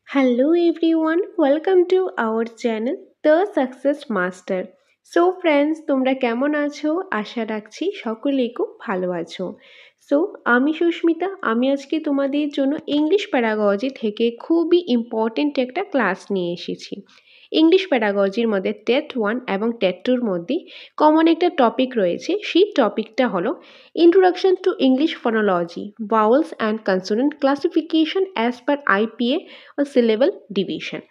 Hello everyone, welcome to our channel The Success Master. So friends, তোমরা কেমন আছো? আশা রাখছি সকলেই খুব ভালো আছো। সো আমি সুস্মিতা, আমি আজকে তোমাদের জন্য ইংলিশ প্যারাগজি থেকে খুবই ইম্পর্টেন্ট একটা ক্লাস নিয়ে এসেছি। ইংলিশ প্যারাগজির মধ্যে টেট 1 এবং টেট 2-র মধ্যে কমন একটা টপিক রয়েছে। সেই টপিকটা হলো introduction to English phonology, vowels and consonant classification as per IPA ও সিলেবাল ডিভিশন।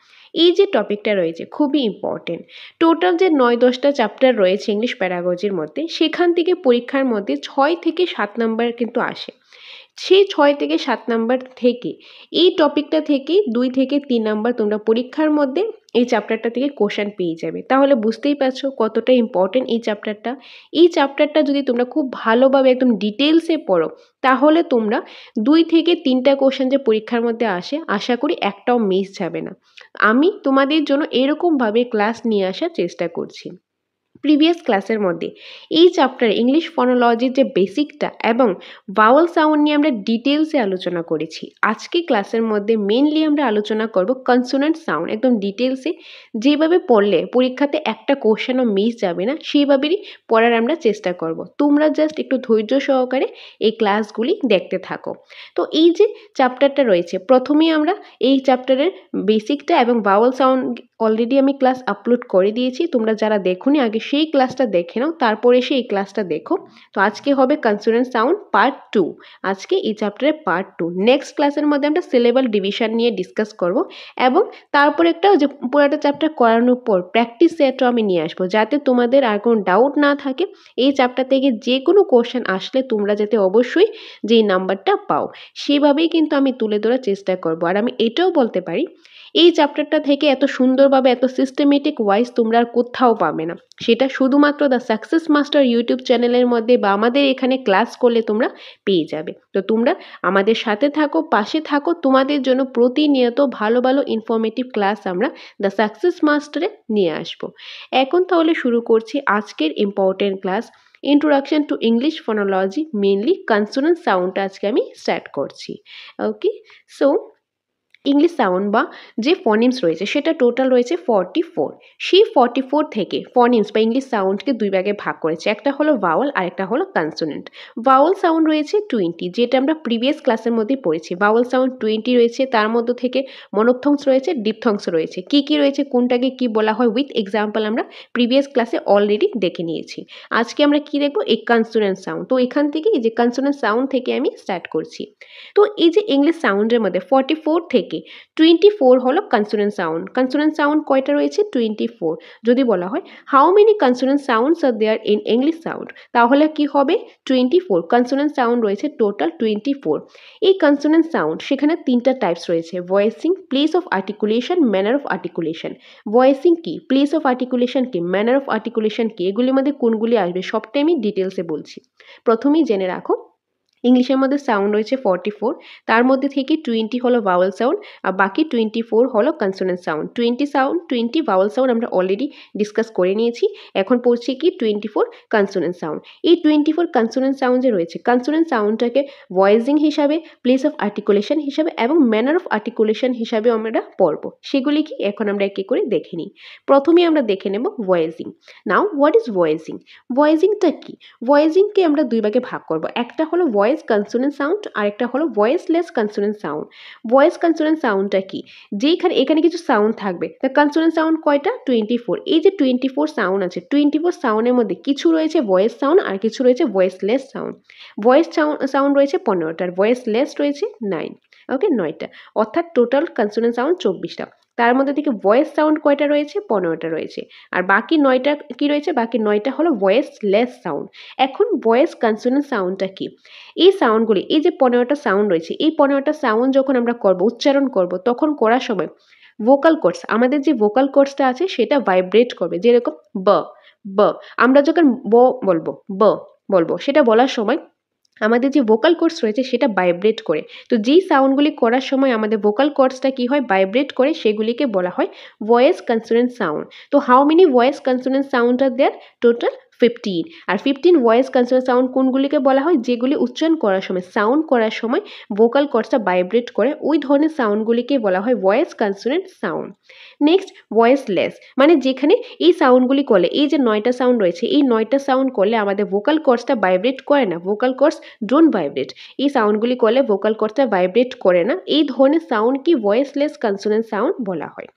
এই যে টপিকটা রয়েছে খুবই ইম্পর্টেন্ট। টোটাল যে 9-10টা চ্যাপ্টার রয়েছে ইংলিশ প্যারাগজির মধ্যে, সেখান থেকে পরীক্ষার মধ্যে 6 থেকে 7 নাম্বার কিন্তু আসে। সেই 6 থেকে 7 নাম্বার থেকে এই টপিকটা থেকে 2 থেকে 3 নাম্বার তোমরা পরীক্ষার মধ্যে এই চ্যাপ্টারটা থেকে কোশ্চেন পেয়ে যাবে। তাহলে বুঝতেই পারছো কতটা ইম্পর্টেন্ট এই চ্যাপ্টারটা। এই চ্যাপ্টারটা যদি তোমরা খুব ভালোভাবে একদম ডিটেলসে পড়ো, তাহলে তোমরা 2 থেকে 3টা কোশ্চেন যে পরীক্ষার মধ্যে আসে, আশা করি একটাও মিস যাবে না। আমি তোমাদের জন্য এরকমভাবে ক্লাস নিয়ে আসার চেষ্টা করছি। প্রিভিয়াস ক্লাসের মধ্যে এই চ্যাপ্টার ইংলিশ ফনোলজির যে বেসিকটা এবং ভাওয়েল সাউন্ড নিয়ে আমরা ডিটেলসে আলোচনা করেছি। আজকে ক্লাসের মধ্যে মেনলি আমরা আলোচনা করব কনসোনেন্ট সাউন্ড, একদম ডিটেলসে যেভাবে পড়লে পরীক্ষাতে একটা কোশ্চেনও মিস যাবে না, সেইভাবেই পড়ার আমরা চেষ্টা করব। তোমরা জাস্ট একটু ধৈর্য সহকারে এই ক্লাসগুলি দেখতে থাকো। তো এই যে চ্যাপ্টারটা রয়েছে, প্রথমেই আমরা এই চ্যাপ্টারের বেসিকটা এবং ভাওয়েল সাউন্ড অলরেডি আমি ক্লাস আপলোড করে দিয়েছি। তোমরা যারা দেখোনি আগে সেই ক্লাসটা দেখে নাও, তারপর এসে এই ক্লাসটা দেখো। তো আজকে হবে কনসোনেন্ট সাউন্ড পার্ট 2। আজকে এই চ্যাপ্টারের পার্ট 2। নেক্সট ক্লাসের মধ্যে আমরা সিলেবাল ডিভিশন নিয়ে ডিসকাস করব এবং তারপর একটা যে পুরোটা চ্যাপ্টার করানোর পর প্র্যাকটিস সেটও আমি নিয়ে আসবো, যাতে তোমাদের আর কোনো ডাউট না থাকে। এই চ্যাপ্টার থেকে যে কোনো কোশ্চেন আসলে তোমরা যাতে অবশ্যই যেই নাম্বারটা পাও, সেভাবেই কিন্তু আমি তুলে ধরার চেষ্টা করব। আর আমি এটাও বলতে পারি, এই চ্যাপ্টারটা থেকে এত সুন্দরভাবে এত সিস্টেমেটিক ওয়াইজ তোমরা আর কোথাও পাবে না। সেটা শুধুমাত্র দ্য সাকসেস মাস্টার ইউটিউব চ্যানেলের মধ্যে বা আমাদের এখানে ক্লাস করলে তোমরা পেয়ে যাবে। তো তোমরা আমাদের সাথে থাকো, পাশে থাকো, তোমাদের জন্য প্রতিনিয়ত ভালো ভালো ইনফরমেটিভ ক্লাস আমরা দ্য সাকসেস মাস্টারে নিয়ে আসবো। এখন তাহলে শুরু করছি আজকের important class, introduction to English phonology, mainly consonant সাউন্ডটা আজকে আমি স্টার্ট করছি। ওকে, সো ইংলিশ সাউন্ড বা যে ফনিমস রয়েছে সেটা টোটাল রয়েছে 44। সেই 44 থেকে ফনিমস বা ইংলিশ সাউন্ডকে দুই ভাগে ভাগ করেছে, একটা হলো ভাওয়াল আর একটা হলো কনসোনেন্ট। ভাওয়াল সাউন্ড রয়েছে 20, যেটা আমরা প্রিভিয়াস ক্লাসের মধ্যে পড়েছি। ভাওয়াল সাউন্ড 20 রয়েছে, তার মধ্যে থেকে মনোপথংস রয়েছে, ডিপথংস রয়েছে। কি কি রয়েছে, কোনটাকে কি বলা হয় উইথ এক্সাম্পল আমরা প্রিভিয়াস ক্লাসে অলরেডি দেখে নিয়েছি। আজকে আমরা কি দেখবো, এই কনসোনেন্ট সাউন্ড। তো এখান থেকে এই যে কনসোনেন্ট সাউন্ড থেকে আমি স্টার্ট করছি। তো এই যে ইংলিশ সাউন্ডের মধ্যে 44 থেকে 24 হলো কনসোনেন্ট সাউন্ড। কনসোনেন্ট সাউন্ড কয়টা রয়েছে, 24। যদি বলা হয় how many consonant sounds are there in English sound, তাহলে কি হবে 24। কনসোনেন্ট সাউন্ড রয়েছে টোটাল 24। এই কনসোনেন্ট সাউন্ড সেখানে 3টা টাইপস রয়েছে, voicing, place of articulation, manner of articulation. Voicing কি, প্লেস অফ আর্টিকুলেশন কি, ম্যানার অফ আর্টিকুলেশন কি, এগুলির মধ্যে কোনগুলি আসবে সবটাই আমি ডিটেলসে বলছি। প্রথমেই জেনে রাখো, ইংলিশের মধ্যে সাউন্ড রয়েছে 44, তার মধ্যে থেকে 20 হলো ভাওয়েল সাউন্ড আর বাকি 24 হলো কনসোনেন্ট সাউন্ড। 20 ভাওয়েল সাউন্ড আমরা অলরেডি ডিসকাস করে নিয়েছি। এখন পড়ছি কি 24 কনসোনেন্ট সাউন্ড। এই 24 কনসোনেন্ট সাউন্ড যে রয়েছে, কনসোনেন্ট সাউন্ডটাকে ভয়েসিং হিসাবে, প্লেস অফ আর্টিকুলেশন হিসাবে এবং ম্যানার অফ আর্টিকুলেশন হিসাবে আমরা পড়ব। সেগুলি কি এখন আমরা একে করে দেখে নিই। প্রথমে আমরা দেখে নেব voicing. Now what is voicing? ভয়েসিংটা কি? ভয়েসিংকে আমরা দুই ভাগে ভাগ করব, একটা হলো ভয়েস কনসোনেন্ট সাউন্ড আর একটা হলো voiceless consonant sound. Voice consonant সাউন্ডটা কি, যেখানে এখানে কিছু সাউন্ড থাকবে। তা কনসোনেন্ট সাউন্ড কয়টা, 24। এই যে 24 সাউন্ড আছে, 24 সাউন্ডের মধ্যে কিছু রয়েছে ভয়েস সাউন্ড আর কিছু রয়েছে ভয়েসলেস সাউন্ড। ভয়েস সাউন্ড রয়েছে 15টা আর ভয়েসলেস রয়েছে 9। ওকে, 9টা, অর্থাৎ টোটাল কনসোনেন্ট সাউন্ড 24টা। তার মধ্যে থেকে ভয়েস সাউন্ড কয়টা রয়েছে, 15টা রয়েছে। আর বাকি 9টা কি রয়েছে, বাকি 9টা হলো ভয়েসলেস সাউন্ড। এখন ভয়েস কনসোনেন্ট সাউন্ডটা কি, এই সাউন্ডগুলি, এই যে 15টা সাউন্ড রয়েছে, এই 15টা সাউন্ড যখন আমরা করব, উচ্চারণ করব, তখন করার সময় ভোকাল কর্ডস, আমাদের যে ভোকাল কর্ডসটা আছে সেটা ভাইব্রেট করবে। যেরকম ব ব, আমরা যখন ব বলবো, ব বলবো, সেটা বলার সময় আমাদের যে ভোকাল কর্ডস রয়েছে সেটা ভাইব্রেট করে। তো যেই সাউন্ডগুলি করার সময় আমাদের ভোকাল কর্ডসটা কি হয়, ভাইব্রেট করে, সেগুলিকে বলা হয় ভয়েস কনসোনেন্ট সাউন্ড। তো how many voice consonant sound are there, total 15। আর 15 ভয়েস কনসোনেন্ট সাউন্ড কোনগুলিকে বলা হয়, যেগুলি উচ্চারণ করার সময় সাউন্ড করার সময় ভোকাল কর্ডসটা ভাইব্রেট করে, ওই ধরনের সাউন্ডগুলিকে বলা হয় voice consonant sound. Next voiceless, মানে যেখানে এই সাউন্ডগুলি করলে, এই যে 9টা সাউন্ড রয়েছে, এই 9টা সাউন্ড করলে আমাদের ভোকাল কর্ডসটা ভাইব্রেট করে না, ভোকাল কর্ডস ডোন্ট ভাইব্রেট, এই সাউন্ডগুলি করলে ভোকাল কর্ডসটা ভাইব্রেট করে না, এই ধরনের সাউন্ড কি ভয়েসলেস কনসোনেন্ট সাউন্ড বলা হয়।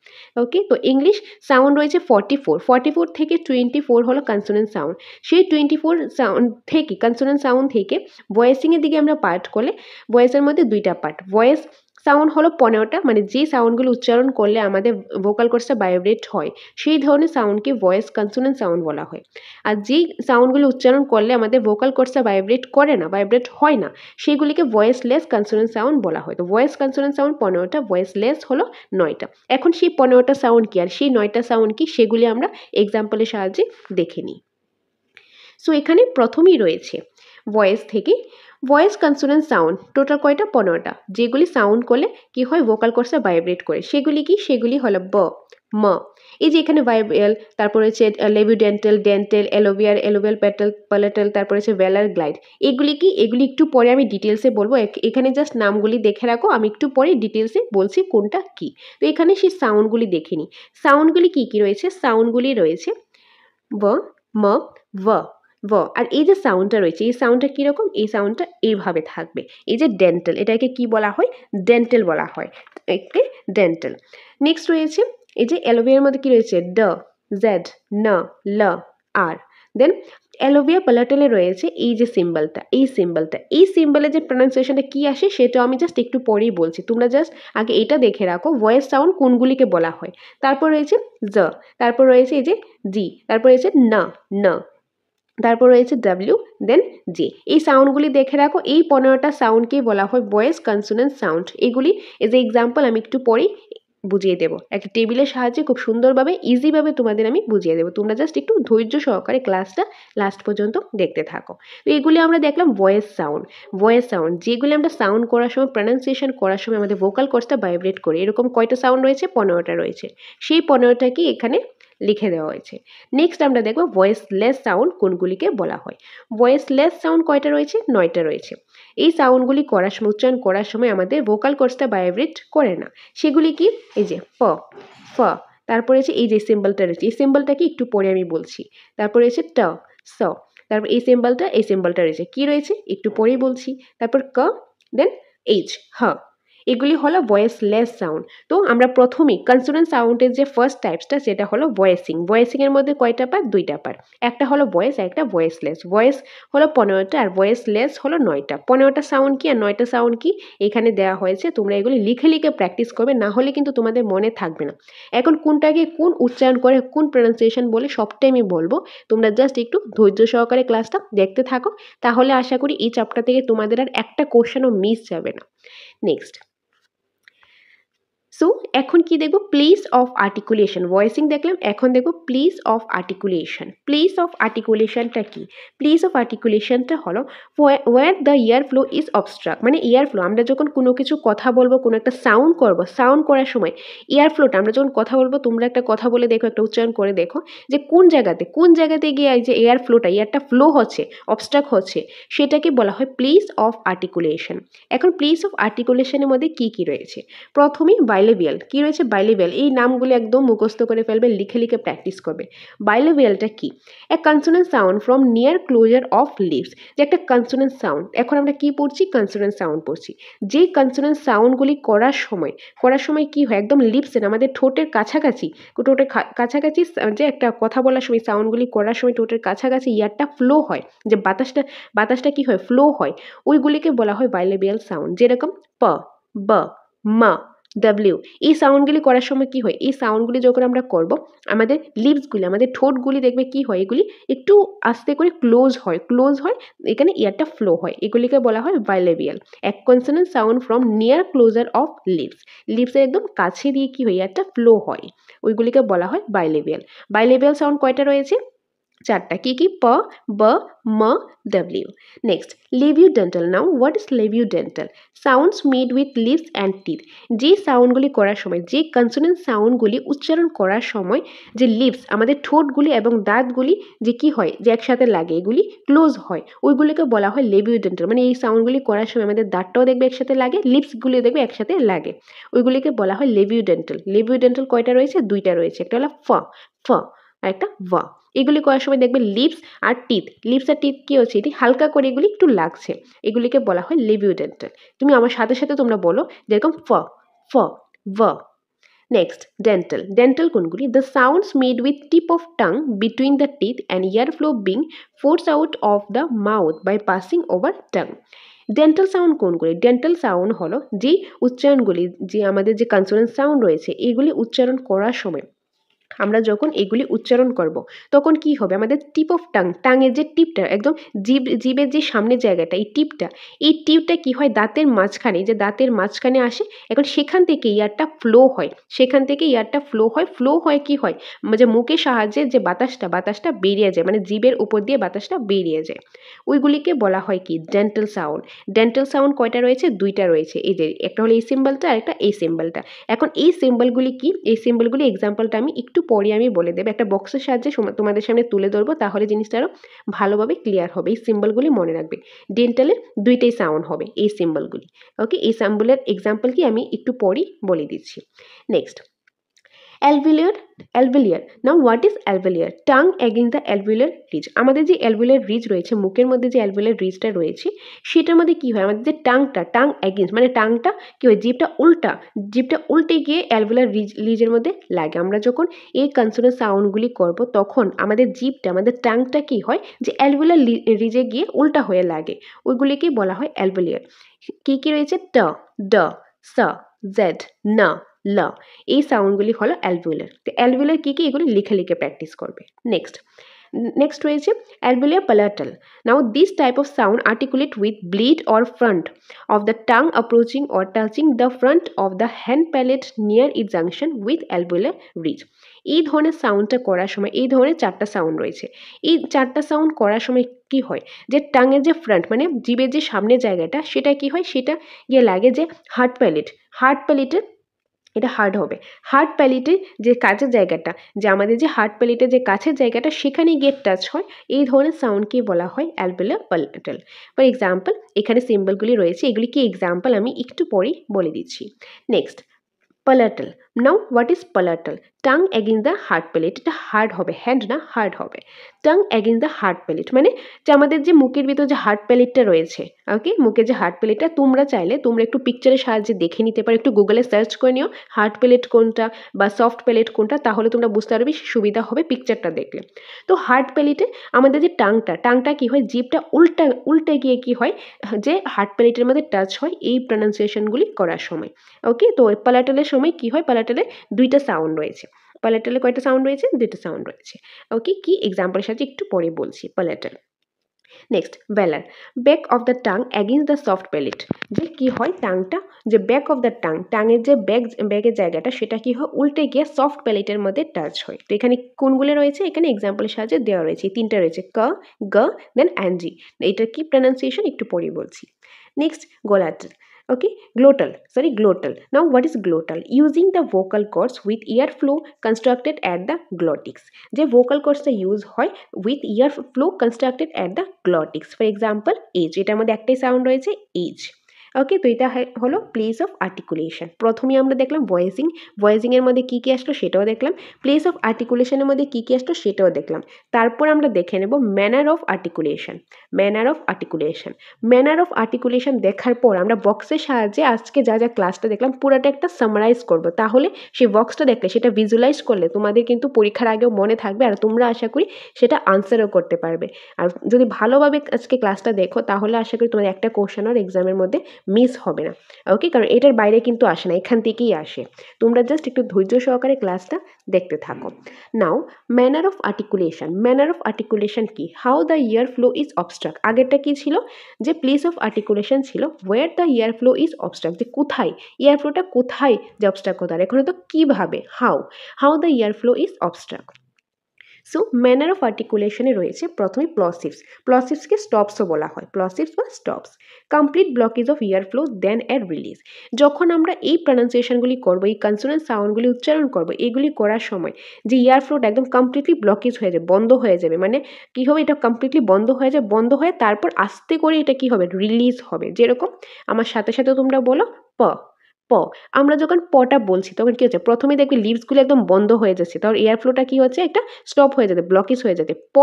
ওকে, তো ইংলিশ সাউন্ড রয়েছে 44 থেকে 24 হলো কনসোনেন্ট সাউন্ড। সেই 24 সাউন্ড থেকে কনসোনেন্ট সাউন্ড থেকে ভয়েসিংয়ের দিকে আমরা পার্ট করলে ভয়েসের মধ্যে দুইটা পার্ট। ভয়েস সাউন্ড হলো 15টা, মানে যে সাউন্ডগুলো উচ্চারণ করলে আমাদের ভোকাল কর্ডসটা ভাইব্রেট হয় সেই ধরনের সাউন্ডকে ভয়েস কনসোনেন্ট সাউন্ড বলা হয়। আর যেই সাউন্ডগুলো উচ্চারণ করলে আমাদের ভোকাল কর্ডসটা ভাইব্রেট করে না, ভাইব্রেট হয় না, সেগুলিকে ভয়েসলেস কনসোনেন্ট সাউন্ড বলা হয়। তো ভয়েস কনসোনেন্ট সাউন্ড 15টা, ভয়েসলেস হলো 9টা। এখন সেই 15টা সাউন্ড কি আর সেই 9টা সাউন্ড কি, সেগুলি আমরা এক্সাম্পলের সাহায্যে দেখে নিই। সো এখানে প্রথমেই রয়েছে ভয়েস থেকে ভয়েস কনসোনেন্ট সাউন্ড, টোটাল কয়টা, 15টা, যেগুলি সাউন্ড করলে কি হয় ভোকাল কর্ডসটা ভাইব্রেট করে, সেগুলি কি, সেগুলি হলো ব, ম। এই যে এখানে ভাইবেল, তারপর হচ্ছে লেবিডেন্টাল, ডেন্টাল, এলোভিয়ার, এলোভিয়াল প্যাটাল, প্যালেটাল, তারপর হচ্ছে ভেলার গ্লাইড। এগুলি কি, এগুলি একটু পরে আমি ডিটেলসে বলবো, এখানে জাস্ট নামগুলি দেখে রাখো, আমি একটু পরে ডিটেলসে বলছি কোনটা কি। তো এখানে সেই সাউন্ডগুলি দেখে নিই। সাউন্ডগুলি কি কি রয়েছে, সাউন্ডগুলি রয়েছে ব, ম, ভ, ভ। আর এই যে সাউন্ডটা রয়েছে, এই সাউন্ডটা কীরকম, এই সাউন্ডটা এইভাবে থাকবে। এই যে ডেন্টাল, এটাকে কি বলা হয়, ডেন্টাল বলা হয়, একে ডেন্টাল। নেক্সট রয়েছে এই যে এলোভিয়ার মধ্যে কি রয়েছে, ড, জেড, ন, ল, আর। দেন এলোভিয়া প্যালাটালে রয়েছে এই যে সিম্বলটা, এই সিম্বলের যে প্রনাউন্সিয়েশনটা কি আসে সেটা আমি জাস্ট একটু পরেই বলছি, তোমরা জাস্ট আগে এটা দেখে রাখো ভয়েস সাউন্ড কোনগুলিকে বলা হয়। তারপর রয়েছে জ, তারপর রয়েছে এই যে জি, তারপর রয়েছে না, ন, তারপর রয়েছে ডাব্লিউ, দেন জে। এই সাউন্ডগুলি দেখে রাখো, এই 15টা সাউন্ডকেই বলা হয় ভয়েস কনসোনেন্ট সাউন্ড। এগুলি এজ এ এক্সাম্পল আমি একটু পরেই বুঝিয়ে দেবো, একটা টেবিলের সাহায্যে খুব সুন্দরভাবে ইজিভাবে তোমাদের আমি বুঝিয়ে দেবো, তোমরা জাস্ট একটু ধৈর্য সহকারে ক্লাসটা লাস্ট পর্যন্ত দেখতে থাকো। তো এগুলি আমরা দেখলাম ভয়েস সাউন্ড যেগুলি আমরা সাউন্ড করার সময়, প্রনাউন্সিয়েশন করার সময় আমাদের ভোকাল কর্ডসটা ভাইব্রেট করে, এরকম কয়টা সাউন্ড রয়েছে, 15টা রয়েছে, সেই 15টা কি এখানে লিখে দেওয়া হয়েছে। নেক্সট আমরা দেখব ভয়েসলেস সাউন্ড কোনগুলিকে বলা হয়। ভয়েসলেস সাউন্ড কয়টা রয়েছে, 9টা রয়েছে। এই সাউন্ডগুলি করার সময়, উচ্চারণ করার সময় আমাদের ভোকাল কর্ডসটা ভাইব্রেট করে না, সেগুলি কি, এই যে প, ফ, তারপরে হচ্ছে এই যে সিম্বলটা রয়েছে, এই সিম্বলটাকে একটু পরে আমি বলছি, তারপরে হচ্ছে ট, স, তারপর এই সিম্বলটা রয়েছে, কি রয়েছে একটু পরেই বলছি, তারপর ক, দেন এইচ, হ। এগুলি হলো ভয়েসলেস সাউন্ড। তো আমরা প্রথমেই কনসোনেন্ট সাউন্ডের যে ফার্স্ট টাইপসটা সেটা হলো ভয়েসিংয়ের মধ্যে কয়টা পার্ট, দুইটা পার্ট, একটা হলো ভয়েস আর একটা ভয়েসলেস। ভয়েস হলো 15টা আর ভয়েসলেস হলো 9টা। 15টা সাউন্ড কি আর 9টা সাউন্ড কি এখানে দেওয়া হয়েছে, তোমরা এগুলি লিখে লিখে প্র্যাকটিস করবে, না হলে কিন্তু তোমাদের মনে থাকবে না। এখন কোনটাকে কোন উচ্চারণ করে, কোন প্রনাউন্সিয়েশন বলে সবটাই আমি বলবো, তোমরা জাস্ট একটু ধৈর্য সহকারে ক্লাসটা দেখতে থাকো, তাহলে আশা করি এই চ্যাপ্টার থেকে তোমাদের আর একটা কোশ্চেনও মিস যাবে না। নেক্সট, সো এখন কি দেখব, প্লেস অফ আর্টিকুলেশন। ভয়েসিং দেখলাম, এখন দেখব place of articulation. Place of আর্টিকুলেশনটা কি, প্লেস অফ আর্টিকুলেশনটা হলো where the air flow is obstruct, মানে ইয়ার ফ্লো, আমরা যখন কোনো কিছু কথা বলবো, কোনো একটা সাউন্ড করবো, সাউন্ড করার সময় ইয়ার ফ্লোটা, আমরা যখন কথা বলবো, তোমরা একটা কথা বলে দেখো, একটা উচ্চারণ করে দেখো যে কোন জায়গাতে গিয়ে এই যে এয়ার ফ্লোটা, ইয়ারটা ফ্লো হচ্ছে, অবস্ট্রাক্ট হচ্ছে, সেটাকে বলা হয় প্লেস অফ আর্টিকুলেশন। এখন প্লেস অফ আর্টিকুলেশনের মধ্যে কি কি রয়েছে, প্রথমেই বাইলেভিয়াল। কি রয়েছে, বাইলেভিয়াল, এই নামগুলো একদম মুখস্থ করে ফেলবে, লিখে লিখে প্র্যাকটিস করবে। বাইলেভিয়ালটা কি, a consonant sound from near closure of lips, যে একটা কনসোনেন্ট সাউন্ড, এখন আমরা কি পড়ছি, কনসোনেন্ট সাউন্ড পড়ছি, যেই কনসোনেন্ট সাউন্ডগুলি করার সময় কি হয়, একদম লিপসের, আমাদের ঠোঁটের কাছাকাছি যে একটা কথা বলার সময়, সাউন্ডগুলি করার সময় ঠোঁটের কাছাকাছি ইয়ারটা ফ্লো হয়, যে বাতাসটা কি হয়, ফ্লো হয়, ওইগুলিকে বলা হয় বাইলেভিয়াল সাউন্ড। যেরকম প, ব, মা, ডাব্লিউ, এই সাউন্ডগুলি করার সময় কি হয়, এই সাউন্ডগুলি যখন আমরা করব, আমাদের লিপসগুলি, আমাদের ঠোঁটগুলি দেখবে কি হয়, এগুলি একটু আস্তে করে ক্লোজ হয়, এখানে ইয়ারটা ফ্লো হয়, এগুলিকে বলা হয় বাইলেভিয়াল। এক consonant sound from near closure of লিপসের একদম কাছে দিয়ে কি হয়, ইয়ারটা ফ্লো হয়, ওইগুলিকে বলা হয় বাইলেভিয়াল। বাইলেভিয়াল সাউন্ড কয়টা রয়েছে, চারটা কি কি প ব ম W next labiodental now what is labiodental sounds made with lips and teeth যে সাউন্ডগুলি করার সময় যে কনসোনেন্ট সাউন্ডগুলি উচ্চারণ করার সময় যে লিপস আমাদের ঠোঁটগুলি এবং দাঁতগুলি যে কি হয় যে একসাথে লাগে এগুলি ক্লোজ হয় ওইগুলিকে বলা হয় লেবিউডেন্টাল মানে এই সাউন্ডগুলি করার সময় আমাদের দাঁতটাও দেখবে একসাথে লাগে লিপসগুলিও দেখবে একসাথে লাগে ওইগুলিকে বলা হয় লেবিউডেন্টাল লেবিউডেন্টাল কয়টা রয়েছে দুইটা রয়েছে একটা হলো ফ আর একটা ভ এগুলি করার সময় দেখবে লিপস আর টিথ কি হচ্ছে এটি হালকা করে এগুলি একটু লাগছে এগুলিকে বলা হয় লেবিউডেন্টাল তুমি আমার সাথে সাথে তোমরা বলো যেরকম ফ ভ নেক্সট ডেন্টাল কোনগুলি the sounds made with tip of tongue between the teeth and air flow being forced out of the mouth by passing over tongue dental sound কোনগুলি ডেন্টাল সাউন্ড হলো যেই উচ্চারণগুলি যে আমাদের যে কনসোনেন্ট সাউন্ড রয়েছে এগুলি উচ্চারণ করার সময় আমরা যখন এগুলি উচ্চারণ করব তখন কি হবে আমাদের টিপ অফ টাঙের যে টিপটা একদম জিভের যে সামনের জায়গাটা এই টিপটা কি হয় দাঁতের মাঝখানে আসে এখন সেখান থেকে ইয়ারটা ফ্লো হয় কি হয় যে মুখের সাহায্যে যে বাতাসটা বেরিয়ে যায় মানে জিভের উপর দিয়ে বাতাসটা বেরিয়ে যায় ওইগুলিকে বলা হয় কি ডেন্টাল সাউন্ড কয়টা রয়েছে দুইটা রয়েছে এই যে একটা হলো এই সিম্বলটা আর একটা এই সিম্বলটা এখন এই সিম্বলগুলি কি এই সিম্বলগুলি এক্সাম্পলটা আমি একটু পরে আমি বলে দেবো একটা বক্সের সাহায্যে তোমাদের সামনে তুলে ধরবো তাহলে জিনিসটা আরও ভালোভাবে ক্লিয়ার হবে এই সিম্বলগুলি মনে রাখবে ডেন্টালের দুইটাই সাউন্ড হবে এই সিম্বলগুলি ওকে এই সিম্বলের এক্সাম্পল কি আমি একটু পরেই বলে দিচ্ছি next alveolar now what is alveolar tongue against the alveolar ridge আমাদের যে অ্যালভিলিয়ার রিজ রয়েছে মুখের মধ্যে যে অ্যালভিলিয়ার রিজটা রয়েছে সেটার মধ্যে কি হয় আমাদের যে টাং এগেইনস্ট মানে টাংটা কি হয় জিভটা উল্টে গিয়ে অ্যালভিলিয়ার রিজের মধ্যে লাগে আমরা যখন এই কনসোনেন্ট সাউন্ডগুলি করব তখন আমাদের আমাদের টাংটা কি হয় যে অ্যালভিলিয়ার রিজে গিয়ে উল্টা হয়ে লাগে ওইগুলিকে বলা হয় অ্যালভিলিয়ার কি রয়েছে ড স জেড না ল এই সাউন্ডগুলি হলো অ্যালভিওলার তো অ্যালভিওলার কি এগুলি লিখে প্র্যাকটিস করবে নেক্সট রয়েছে alveolar palatal now this type of sound articulate with blade or front of the tongue approaching or touching the front of the hand palate near it junction with alveolar ridge এই ধরনের সাউন্ডটা করার সময় এই ধরনের চারটা sound রয়েছে এই চারটা সাউন্ড করার সময় কি হয় যে টাঙের যে ফ্রন্ট মানে জিভের যে সামনের জায়গাটা সেটা কি হয় সেটা গিয়ে লাগে যে হার্ট প্যালেটের এটা হার্ড হবে হার্ট প্যালেটের যে কাছের জায়গাটা যে আমাদের যে হার্ট প্যালেটের যে কাছের জায়গাটা সেখানে গিয়ে টাচ হয় এই ধরনের সাউন্ডকে বলা হয় অ্যালভিওলার প্যালাটাল ফর এক্সাম্পল এখানে সিম্বলগুলি রয়েছে এগুলি কি এক্সাম্পল আমি একটু পরেই বলে দিচ্ছি next palatal now what is palatal tongue against the hard palate এটা হার্ড হবে হ্যান্ড না হার্ড হবে tongue against the hard palate মানে যে আমাদের যে মুখের ভিতর যে হার্ট প্যালেটটা রয়েছে ওকে মুখের যে হার্ট প্যালেটটা তোমরা চাইলে তোমরা একটু পিকচারের সাহায্যে দেখে নিতে পারো একটু গুগলে সার্চ করে নিও হার্ট প্যালেট কোনটা বা সফট প্যালেট কোনটা তাহলে তোমরা বুঝতে পারবে সুবিধা হবে পিকচারটা দেখলে তো হার্ট প্যালেটে আমাদের যে টাংটা কি হয় জিভটা উল্টে গিয়ে কি হয় যে হার্ট প্যালেটের মধ্যে টাচ হয় এই প্রনাউন্সিয়েশনগুলি করার সময় ওকে তো প্যালাটালের সময় কি হয় প্যালাটালে দুইটা সাউন্ড রয়েছে প্যালাটালে কয়টা সাউন্ড রয়েছে দুইটা সাউন্ড রয়েছে ওকে কি এক্সাম্পলের সাথে একটু পরে বলছি palatal next velar back of the tongue against the soft palate যে কি হয় টাংটা যে ব্যাক অফ দ্য টাঙের যে ব্যাগের জায়গাটা সেটা কি হয় উল্টে গিয়ে সফট প্যালেটের মধ্যে টাচ হয় তো এখানে কোনগুলো রয়েছে এখানে এক্সাম্পলের সাহায্যে দেওয়া রয়েছে তিনটা রয়েছে গ দেন অ্যানজি এটার কি প্রনাউন্সিয়েশন একটু পরে বলছি next glottal now what is glottal using the vocal cords with airflow constructed at the glottis যে vocal cords টা ইউজ হয় with airflow constructed at the glottis for example age এটার মধ্যে একটাই সাউন্ড রয়েছে age ওকে তো এটা হলো প্লেস অফ আর্টিকুলেশন প্রথমে আমরা দেখলাম ভয়েসিং এর মধ্যে কি আসলো সেটাও দেখলাম প্লেস অফ আর্টিকুলেশনের মধ্যে কি আসলো সেটাও দেখলাম তারপর আমরা দেখে নেব ম্যানার অফ আর্টিকুলেশন দেখার পর আমরা বক্সের সাহায্যে আজকে যা ক্লাসটা দেখলাম পুরোটা একটা সামারাইজ করব তাহলে সেই বক্সটা দেখলে সেটা ভিজুয়ালাইজ করলে তোমাদের কিন্তু পরীক্ষার আগেও মনে থাকবে আর তোমরা আশা করি সেটা আনসারও করতে পারবে আর যদি ভালোভাবে আজকে ক্লাসটা দেখো তাহলে আশা করি তোমাদের একটা কোশ্চেন আর এক্সামের মধ্যে মিস হবে না ওকে কারণ এটার বাইরে কিন্তু আসে না এখান থেকেই আসে তোমরা জাস্ট একটু ধৈর্য সহকারে ক্লাসটা দেখতে থাকো নাও ম্যানার অফ আর্টিকুলেশন কি how the air flow is obstruct আগেরটা কি ছিল যে প্লেস অফ আর্টিকুলেশন ছিল where the air flow is obstruct যে কোথায় ইয়ার ফ্লোটা কোথায় যে অবস্ট্রাক্ট হতে পারে এখানে তো কিভাবে how the air flow is obstruct so manner of আর্টিকুলেশনে রয়েছে প্রথমে প্লসিভস, প্লসিভসকে স্টপসও বলা হয়, প্লসিভস বা stops. Complete blockage of air flow then and release, যখন আমরা এই প্রনাউন্সিয়েশনগুলি করবো, এই কনসোনেন্ট সাউন্ডগুলি উচ্চারণ করবো, এগুলি করার সময় যে ইয়ার ফ্লোটা একদম কমপ্লিটলি ব্লকেজ হয়ে যাবে, বন্ধ হয়ে যাবে, মানে কী হবে, এটা কমপ্লিটলি বন্ধ হয়ে যাবে, বন্ধ হয়ে তারপর আস্তে করে এটা কী হবে, রিলিজ হবে। যেরকম আমার সাথে সাথে তোমরা বলো প, প। আমরা যখন পটা বলছি তখন কী হচ্ছে, প্রথমে দেখবে লিপসগুলো একদম বন্ধ হয়ে যাচ্ছে, তারপর এয়ার ফ্লোটা কী হচ্ছে, একটা স্টপ হয়ে যাবে, ব্লকেজ হয়ে যাবে। প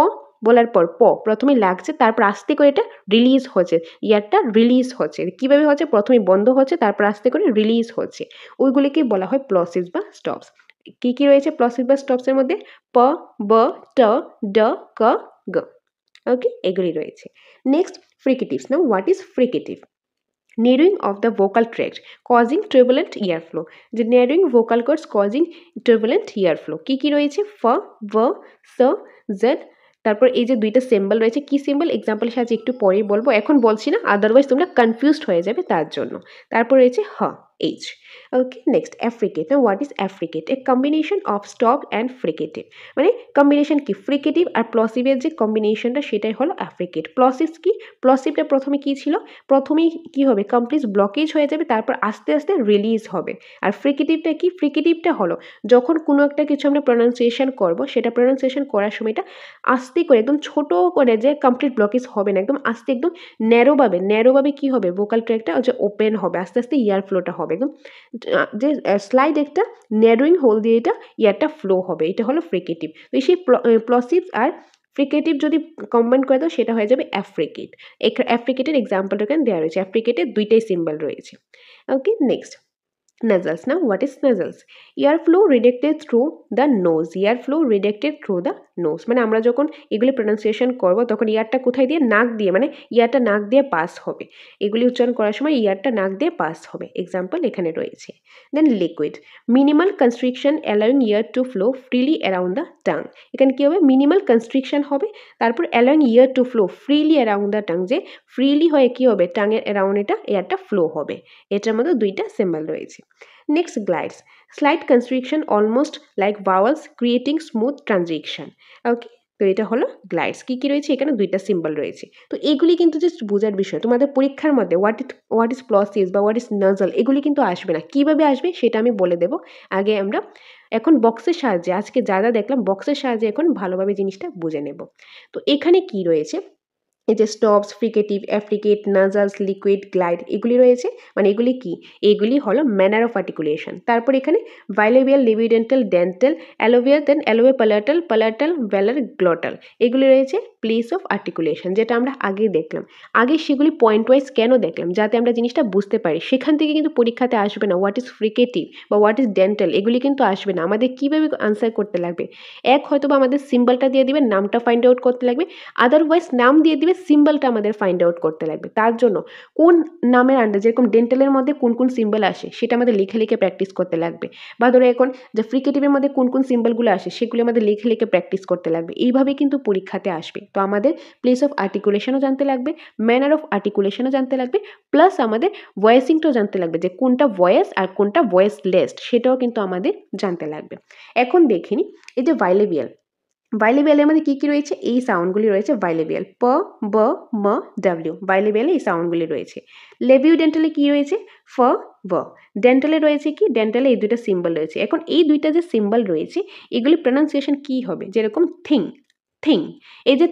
বলার পর প প্রথমে লাগছে, তারপর আস্তে করে এটা রিলিজ হচ্ছে, ইয়ারটা রিলিজ হচ্ছে। কীভাবে হচ্ছে, প্রথমে বন্ধ হচ্ছে, তারপর আস্তে করে রিলিজ হচ্ছে, ওইগুলিকেই বলা হয় প্লসিভস বা স্টপস। কী কী রয়েছে প্লসিভ বা স্টপসের মধ্যে, প, ব, ট, ড, ক, গ। ওকে, এগুলি রয়েছে। Next fricatives. Now what is fricative? narrowing of the vocal tract causing turbulent ear flow, যে narrowing vocal cords causing turbulent ear flow। কি কি রয়েছে, ফ, ভ, স, জেড। তারপর এই যে দুইটা সিম্বল রয়েছে, কি সিম্বল এক্সাম্পলের সাহায্যে একটু পরেই বলবো, এখন বলছি না, আদারওয়াইজ তোমরা কনফিউজড হয়ে যাবে তার জন্য। তারপর রয়েছে হ, H. Okay, next affricate. Now what is affricate? A combination of stop and fricative, মানে কম্বিনেশন কি, ফ্রিকেটিভ আর প্লসিভের যে কম্বিনেশনটা সেটাই হলো অ্যাফ্রিকেট। প্লসিভ কি, প্লসিভটা প্রথমে কি ছিল, প্রথমেই কি হবে, কমপ্লিট ব্লকেজ হয়ে যাবে, তারপর আস্তে আস্তে রিলিজ হবে। আর ফ্রিকেটিভটা কি, ফ্রিকেটিভটা হলো যখন কোনো একটা কিছু আমরা প্রনাউন্সিয়েশন করব, সেটা প্রনাউন্সিয়েশন করার সময়টা আস্তে করে একদম ছোট করে, যে কমপ্লিট ব্লকেজ হবে না, একদম আস্তে, একদম ন্যারোভাবে কি হবে, ভোকাল ট্র্যাকটা যে ওপেন হবে, আস্তে আস্তে ইয়ার ফ্লোটা হবে, একদম যে স্লাইড একটা ন্যারোয়িং হোল দিয়ে এটা ইয়ারটা ফ্লো হবে, এটা হলো ফ্রিকেটিভ। তো সেই প্লসিভস আর ফ্রিকেটিভ যদি কম্বাইন করে দাও সেটা হয়ে যাবে অ্যাফ্রিকেট। অ্যাফ্রিকেটের এক্সাম্পলটা এখানে দেওয়া রয়েছে, অ্যাফ্রিকেটের দুইটাই সিম্বল রয়েছে। ওকে, next nasals. Now what is nasals? Air flow redirected through the nose, air flow redirected through the nose, মানে আমরা যখন এগুলি প্রনাউন্সিয়েশন করব তখন ইয়ারটা কোথায় দিয়ে, নাক দিয়ে, মানে ইয়ারটা নাক দিয়ে পাস হবে, এগুলি উচ্চারণ করার সময় ইয়ারটা নাক দিয়ে পাস হবে, এক্সাম্পল এখানে রয়েছে। Then liquid, minimal constriction allowing air to flow freely around the tongue, এখানে কী হবে, মিনিমাল কনস্ট্রিকশন হবে, তারপর allowing air to flow freely around the tongue, যে ফ্রিলি হয়ে কী হবে, টাঙের অ্যারাউন্ড এটা এয়ারটা ফ্লো হবে, এটার মধ্যে দুইটা সিম্বল রয়েছে। Next, glides. Slight constriction almost like vowels creating smooth transition. Okay, তো এটা হলো গ্লাইডস। কী কী রয়েছে এখানে, দুইটা সিম্বল রয়েছে। তো এগুলি কিন্তু জাস্ট বোঝার বিষয়, তোমাদের পরীক্ষার মধ্যে হোয়াট ইজ প্লসিভস বা হোয়াট ইজ নাজাল এগুলি কিন্তু আসবে না, কীভাবে আসবে সেটা আমি বলে দেবো। আগে আমরা এখন বক্সের সাহায্যে, আজকে যা যা দেখলাম বক্সের সাহায্যে এখন ভালোভাবে জিনিসটা বুঝে নেব। তো এখানে কি রয়েছে, এই যে স্টপস, ফ্রিকেটিভ, অ্যাফ্রিকেট, নাজালস, লিকুইড, গ্লাইড এগুলি রয়েছে, মানে এগুলি কি, এগুলি হলো ম্যানার অফ আর্টিকুলেশন। তারপর এখানে বাইলেভিয়াল, লিবিডেন্টাল, ডেন্টাল, অ্যালোভিয়ার, দেন অ্যালোভে প্যালাটাল, প্যালাটাল, ভ্যালার, গ্লটাল, এগুলি রয়েছে প্লেস অফ আর্টিকুলেশন, যেটা আমরা আগে দেখলাম। আগে সেগুলি পয়েন্ট ওয়াইজ কেন দেখলাম, যাতে আমরা জিনিসটা বুঝতে পারি। সেখান থেকে কিন্তু পরীক্ষাতে আসবে না হোয়াট ইজ ফ্রিকেটিভ বা হোয়াট ইজ ডেন্টাল, এগুলি কিন্তু আসবে না। আমাদের কীভাবে আনসার করতে লাগবে, এক হয়তো বা আমাদের সিম্বলটা দিয়ে দিবে, নামটা ফাইন্ড আউট করতে লাগবে, আদারওয়াইজ নাম দিয়ে দিবে, সিম্বলটা আমাদের ফাইন্ড আউট করতে লাগবে। তার জন্য কোন নামের আন্ডার, যেরকম ডেন্টালের মধ্যে কোন কোন সিম্বল আসে সেটা আমাদের লিখে লিখে প্র্যাকটিস করতে লাগবে, বা ধরো এখন যে ফ্রিকেটিভের মধ্যে কোন কোন সিম্বলগুলো আসে সেগুলো আমাদের লিখে লিখে প্র্যাকটিস করতে লাগবে। এইভাবেই কিন্তু পরীক্ষাতে আসবে। তো আমাদের প্লেস অফ আর্টিকুলেশনও জানতে লাগবে, ম্যানার অফ আর্টিকুলেশনও জানতে লাগবে, প্লাস আমাদের ভয়েসিংটাও জানতে লাগবে, যে কোনটা ভয়েস আর কোনটা ভয়েসলেস সেটাও কিন্তু আমাদের জানতে লাগবে। এখন দেখিনি এই যে বাইলেভিয়াল, বাইলেভিয়ালের মধ্যে কী কী রয়েছে, এই সাউন্ডগুলি রয়েছে বাইলেভিয়াল, প, ব, ম, ডাব্লিউ, বাইলেভিয়ালে এই সাউন্ডগুলি রয়েছে। লেবিউ ডেন্টালে কী রয়েছে, ফ, ব। ডেন্টালে রয়েছে কি, ডেন্টালে এই দুইটা সিম্বল রয়েছে। এখন এই দুইটা যে সিম্বল রয়েছে এগুলি প্রনাউন্সিয়েশন কী হবে, যেরকম থিং, থিং, এই যে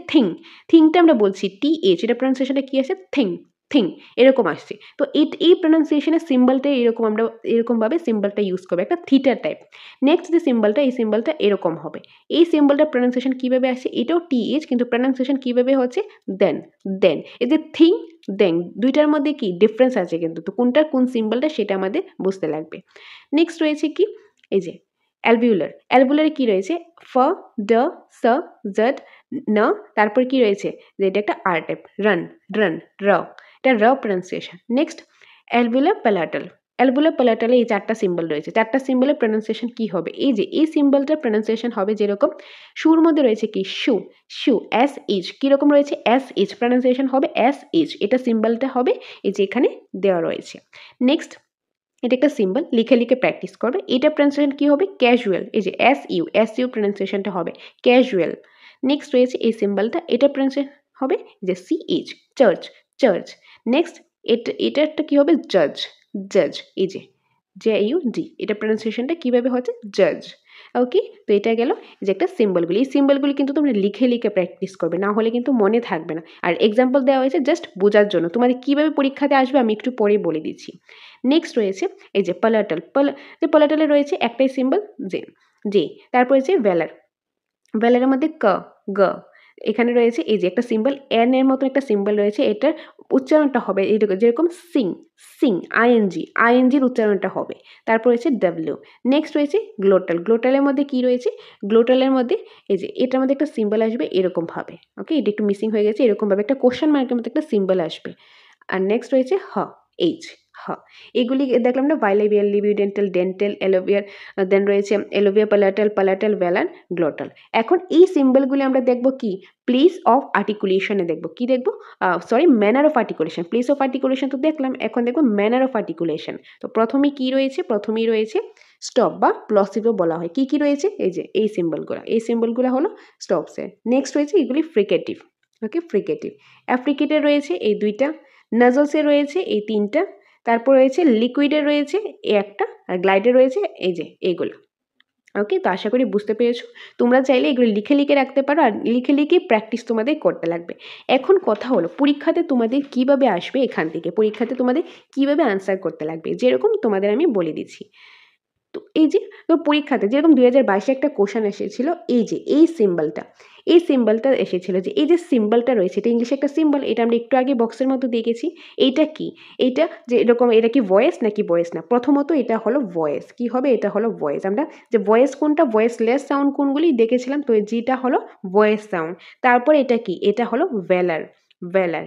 থিংটা আমরা বলছি TH, এটা প্রনাউন্সিয়েশনটা কী আছে, থিং, থিং, এরকম আসছে। তো এই প্রনাউন্সিয়েশনের সিম্বলটা এরকম, আমরা এরকমভাবে সিম্বলটা ইউজ করবো, একটা থিটা টাইপ। নেক্সট যে সিম্বলটা, এই সিম্বলটা এরকম হবে। এই সিম্বলটার প্রনাউন্সিয়েশন কীভাবে আসছে, এটাও TH, কিন্তু প্রনাউন্সিয়েশন কীভাবে হচ্ছে, দেন, দেন। এই যে থিং, দেন, দুইটার মধ্যে কি ডিফারেন্স আছে কিন্তু, তো কোনটার কোন সিম্বলটা সেটা আমাদের বুঝতে লাগবে। নেক্সট রয়েছে কি, এই যে অ্যালভিউলার, অ্যালভিউলারে কী রয়েছে, ফ, ড, স, জড, ন, তারপর কি রয়েছে, যে এটা একটা আর টাইপ, রান, রান, র, এটা র প্রনাউন্সিয়েশন। নেক্সট অ্যালভিউলার প্যালাটাল, অ্যালভিউলার প্যালাটালে এই চারটা সিম্বল রয়েছে, চারটা সিম্বলের প্রনাউন্সিয়েশন কী হবে, এই যে এই সিম্বলটার প্রনাউন্সিয়েশন হবে যেরকম সুর মধ্যে রয়েছে কি, শু, শু, SH, কীরকম রয়েছে, SH, প্রনাউন্সিয়েশন হবে SH, এটা সিম্বলটা হবে এই যে এখানে দেওয়া রয়েছে। নেক্সট এটা একটা সিম্বল, লিখে লিখে প্র্যাকটিস করবে। এটা প্রনাউন্সিয়েশন কি হবে? ক্যাজুয়াল। এই যে এস ইউ প্রনাউন্সিয়েশনটা হবে ক্যাজুয়াল। নেক্সট রয়েছে এই সিম্বলটা, এটা প্রনাউন্সিয়েশন হবে যে সিএইচ, চার্চ, চার্চ। নেক্সট এটা একটা কি হবে? জাজ, জাজ। এই যে JUD, এটা প্রনাউন্সিয়েশনটা কিভাবে হচ্ছে? জাজ। ওকে, তো এটা গেল যে একটা সিম্বলগুলি। এই সিম্বলগুলি কিন্তু তোমরা লিখে লিখে প্র্যাকটিস করবে, না হলে কিন্তু মনে থাকবে না। আর এক্সাম্পল দেওয়া হয়েছে জাস্ট বোঝার জন্য, তোমাদের কিভাবে পরীক্ষাতে আসবে আমি একটু পরে বলে দিচ্ছি। নেক্সট রয়েছে এই যে পালাটাল, যে পালাটালে রয়েছে একটাই সিম্বল যে, তারপর হচ্ছে ভ্যালার, ভ্যালারের মধ্যে গ, এখানে রয়েছে এই যে একটা সিম্বল এন এর মতো একটা সিম্বল রয়েছে, এটার উচ্চারণটা হবে এইরকম, যেরকম সিং, সিং, আইএনজির উচ্চারণটা হবে। তারপর রয়েছে ডাব্লিউ। নেক্সট রয়েছে গ্লোটাল, গ্লোটালের মধ্যে কি রয়েছে? গ্লোটালের মধ্যে এই যে এটার মধ্যে একটা সিম্বল আসবে এরকম ভাবে। ওকে, এটা একটু মিসিং হয়ে গেছে, এরকম ভাবে একটা কোশ্চেন মার্কের মধ্যে একটা সিম্বল আসবে। আর নেক্সট রয়েছে এইচ, এগুলি দেখলাম না, বাইলেবিয়াল, লিবিডেন্টাল, ডেন্টাল, এলোভিয়ার, দেন রয়েছে এলোভিয়া, পালাটাল, পালাটাল, ভ্যালার, গ্লোটাল। এখন এই সিম্বলগুলি আমরা দেখব কি? প্লেস অফ আর্টিকুলেশনে দেখব। কি দেখব? Manner of articulation. Place of articulation তো দেখলাম, এখন দেখব ম্যানার অফ আর্টিকুলেশন। তো প্রথমে কি রয়েছে? প্রথমেই রয়েছে স্টপ বা প্লসিভও বলা হয়। কি কি রয়েছে? এই যে এই সিম্বলগুলো হলো স্টপসের। নেক্সট রয়েছে এগুলি ফ্রিকেটিভ। ওকে, ফ্রিকেটিভ। অ্যাফ্রিকেটের রয়েছে এই দুইটা, নাজলসে রয়েছে এই তিনটা, তারপর রয়েছে লিকুইডের রয়েছে এই একটা, আর গ্লাইডের রয়েছে এই যে এইগুলো। ওকে, তো আশা করি বুঝতে পেরেছো। তোমরা চাইলে এগুলো লিখে লিখে রাখতে পারো, আর লিখে লিখে প্র্যাকটিস তোমাদের করতে লাগবে। এখন কথা হলো পরীক্ষাতে তোমাদের কিভাবে আসবে, এখান থেকে পরীক্ষাতে তোমাদের কিভাবে আনসার করতে লাগবে, যেরকম তোমাদের আমি বলে দিচ্ছি। তো এই যে পরীক্ষাতে যেরকম 2022-এ একটা কোশ্চেন এসেছিল, এই যে এই সিম্বলটা এসেছিল, যে এই যে সিম্বলটা রয়েছে, এটা ইংলিশে একটা সিম্বল, এটা আমরা একটু আগে বক্সের মতো দেখেছি। এইটা কি? এইটা যে এরকম, এটা কি ভয়েস নাকি ভয়েস না? প্রথমত এটা হলো ভয়েস। কি হবে? এটা হলো ভয়েস। আমরা যে ভয়েস কোনটা, ভয়েসলেস সাউন্ড কোনগুলি দেখেছিলাম, তো যেটা হলো ভয়েস সাউন্ড। তারপর এটা কি? এটা হলো ভ্যালার,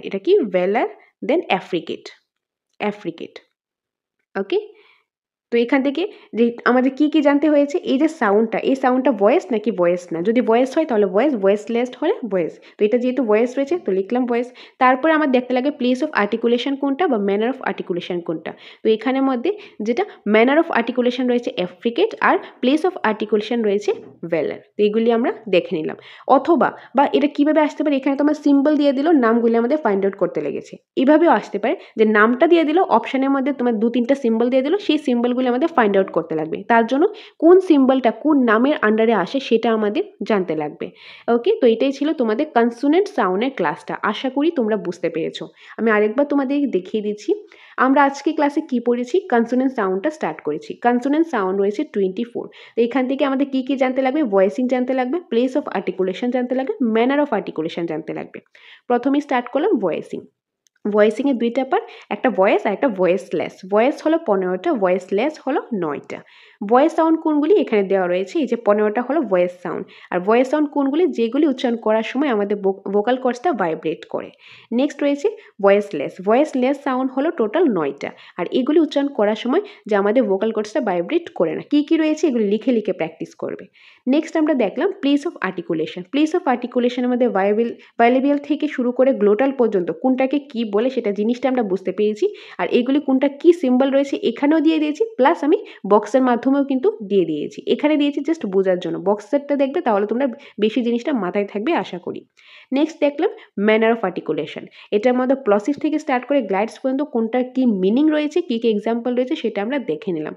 এটা কি? ভ্যালার। দেন অ্যাফ্রিকেট। ওকে, তো এখান থেকে যে আমাদের কি কি জানতে হয়েছে? এই যে সাউন্ডটা, এই সাউন্ডটা ভয়েস নাকি ভয়েস না? যদি ভয়েস হয় তাহলে ভয়েস, ভয়েসলেস হলে ভয়েস। তো এটা যেহেতু ভয়েস রয়েছে তো লিখলাম ভয়েস। তারপরে আমার দেখতে লাগে প্লেস অফ আর্টিকুলেশন কোনটা বা ম্যানার অফ আর্টিকুলেশন কোনটা। তো এখানের মধ্যে যেটা ম্যানার অফ আর্টিকুলেশন রয়েছে অ্যাফ্রিকেট, আর প্লেস অফ আর্টিকুলেশন রয়েছে ভ্যালার। তো এগুলি আমরা দেখে নিলাম। অথবা বা এটা কিভাবে আসতে পারে? এখানে তোমার সিম্বল দিয়ে দিল, নামগুলি আমাদের ফাইন্ড আউট করতে লেগেছে। এভাবেও আসতে পারে যে নামটা দিয়ে দিল, অপশানের মধ্যে তোমার 2-3টা সিম্বল দিয়ে দিল, সেই সিম্বলগুলি আমাদের ফাইন্ড আউট করতে লাগবে। তার জন্য কোন সিম্বলটা কোন নামের আন্ডারে আসে সেটা আমাদের জানতে লাগবে। ওকে, তো এটাই ছিল তোমাদের কনসোনেন্ট সাউন্ডের ক্লাসটা। আশা করি তোমরা বুঝতে পেরেছো। আমি আরেকবার তোমাদের দেখিয়ে দিচ্ছি। আমরা আজকে ক্লাসে কি পড়েছি? কনসোনেন্ট সাউন্ডটা স্টার্ট করেছি। কনসোনেন্ট সাউন্ড রয়েছে 24। তো এখান থেকে আমাদের কি কি জানতে লাগবে? ভয়েসিং জানতে লাগবে, প্লেস অফ আর্টিকুলেশন জানতে লাগবে, ম্যানার অফ আর্টিকুলেশন জানতে লাগবে। প্রথমেই স্টার্ট করলাম ভয়েসিং। ভয়েসিংয়ের দুইটা পার্ট, একটা ভয়েস আর একটা ভয়েসলেস। ভয়েস হলো 15টা, ভয়েসলেস হলো 9টা। ভয়েস সাউন্ড কোনগুলি? এখানে দেওয়া রয়েছে, এই যে 15টা হলো ভয়েস সাউন্ড। আর ভয়েস সাউন্ড কোনগুলি? যেগুলি উচ্চারণ করার সময় আমাদের ভোকাল কর্ডসটা ভাইব্রেট করে। নেক্সট রয়েছে ভয়েসলেস। ভয়েসলেস সাউন্ড হলো টোটাল 9টা, আর এগুলি উচ্চারণ করার সময় যে আমাদের ভোকাল কর্ডসটা ভাইব্রেট করে না। কী কী রয়েছে এগুলি লিখে লিখে প্র্যাকটিস করবে। নেক্সট আমরা দেখলাম place of articulation. Place of আর্টিকুলেশনের মধ্যে বাইলেবিয়াল থেকে শুরু করে গ্লোটাল পর্যন্ত কোনটাকে কি বলে সেটা জিনিসটা আমরা বুঝতে পেরেছি। আর এগুলি কোনটা কি সিম্বল রয়েছে এখানেও দিয়ে দিয়েছি, প্লাস আমি বক্সের মাধ্যমেও কিন্তু দিয়ে দিয়েছি। এখানে দিয়েছি জাস্ট বোঝার জন্য, বক্সেরটা দেখবে তাহলে তোমরা বেশি জিনিসটা মাথায় থাকবে আশা করি। নেক্সট দেখলাম ম্যানার অফ আর্টিকুলেশন। এটার মধ্যে প্লসিভ থেকে স্টার্ট করে গ্লাইডস পর্যন্ত কোনটার কি মিনিং রয়েছে, কী কী এক্সাম্পল রয়েছে সেটা আমরা দেখে নিলাম।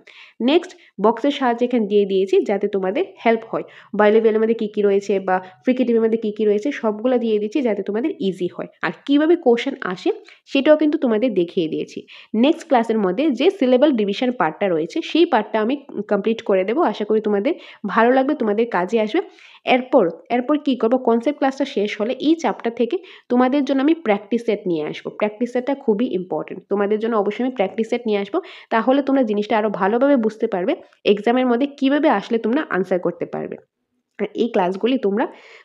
নেক্সট বক্সের সাহায্যে এখানে দিয়ে দিয়েছি যাতে তোমাদের হেল্প হয়। বাইলেবিয়ালের মধ্যে কী কী রয়েছে বা ফ্রিকেটিভের মধ্যে কী কী রয়েছে সবগুলো দিয়ে দিচ্ছি যাতে তোমাদের ইজি হয়। আর কীভাবে কোশ্চেন আসে সেটাও কিন্তু তোমাদের দেখিয়ে দিয়েছি। নেক্সট ক্লাসের মধ্যে যে সিলেবাল ডিভিশন পার্টটা রয়েছে সেই পার্টটা আমি কমপ্লিট করে দেবো। আশা করি তোমাদের ভালো লাগবে, তোমাদের কাজে আসবে। এরপর কী করবো? কনসেপ্ট ক্লাসটা শেষ হলে এই চ্যাপ্টার থেকে তোমাদের জন্য আমি প্র্যাকটিস সেট নিয়ে আসবো। প্র্যাকটিস সেটটা খুবই ইম্পর্টেন্ট, তোমাদের জন্য অবশ্যই আমি প্র্যাকটিস সেট নিয়ে আসবো। তাহলে তোমরা জিনিসটা আরও ভালোভাবে বুঝতে পারবে, এক্সামের মধ্যে কীভাবে আসলে তোমরা আনসার করতে পারবে। আর এই ক্লাসগুলি তোমরা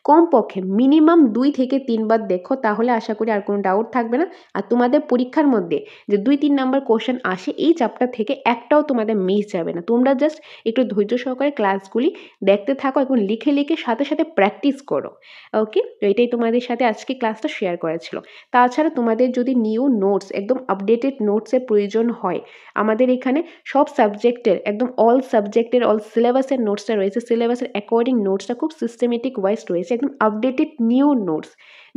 কমপক্ষে মিনিমাম 2 থেকে 3 বার দেখো, তাহলে আশা করি আর কোনো ডাউট থাকবে না। আর তোমাদের পরীক্ষার মধ্যে যে 2-3 নাম্বার কোশ্চেন আসে এই চ্যাপ্টার থেকে একটাও তোমাদের মিস যাবে না। তোমরা জাস্ট একটু ধৈর্য সহকারে ক্লাসগুলি দেখতে থাকো এবং লিখে লিখে সাথে সাথে প্র্যাকটিস করো। ওকে, তো এটাই তোমাদের সাথে আজকে ক্লাসটা শেয়ার করা ছিল। তাছাড়া তোমাদের যদি নিউ নোটস, একদম আপডেটেড নোটসের প্রয়োজন হয়, আমাদের এখানে সব সাবজেক্টের একদম অল সাবজেক্টের অল সিলেবাসের নোটসটা রয়েছে। সিলেবাসের অ্যাকর্ডিং নোটসটা খুব সিস্টেমেটিক ওয়াইজ রয়েছে, একদম আপডেটেড নিউ নোটস,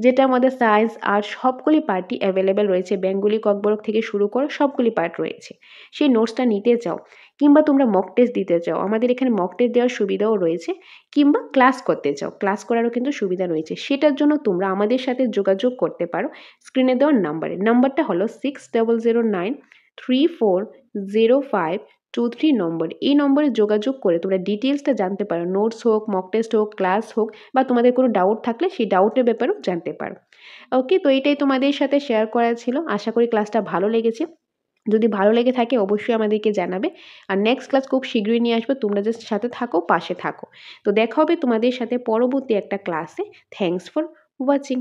যেটা আমাদের সায়েন্স আর্টস সবগুলি পার্টই অ্যাভেলেবেল রয়েছে। বেঙ্গলি ককবরক থেকে শুরু করে সবগুলি পার্ট রয়েছে। সেই নোটসটা নিতে চাও কিংবা তোমরা মক টেস্ট দিতে চাও, আমাদের এখানে মক টেস্ট দেওয়ার সুবিধাও রয়েছে, কিংবা ক্লাস করতে চাও, ক্লাস করারও কিন্তু সুবিধা রয়েছে। সেটার জন্য তোমরা আমাদের সাথে যোগাযোগ করতে পারো স্ক্রিনে দেওয়ার নাম্বারে। নাম্বারটা হলো 6009340523 নম্বর। এই নম্বরে যোগাযোগ করে তোমরা ডিটেলসটা জানতে পারো, নোটস হোক, মক টেস্ট হোক, ক্লাস হোক, বা তোমাদের কোনো ডাউট থাকলে সেই ডাউটের ব্যাপারেও জানতে পারো। ওকে, তো এটাই তোমাদের সাথে শেয়ার করা ছিল। আশা করি ক্লাসটা ভালো লেগেছে। যদি ভালো লেগে থাকে অবশ্যই আমাদেরকে জানাবে। আর নেক্সট ক্লাস খুব শীঘ্রই নিয়ে আসবো, তোমরা জাস্ট সাথে থাকো, পাশে থাকো। তো দেখা হবে তোমাদের সাথে পরবর্তী একটা ক্লাসে। Thanks for watching.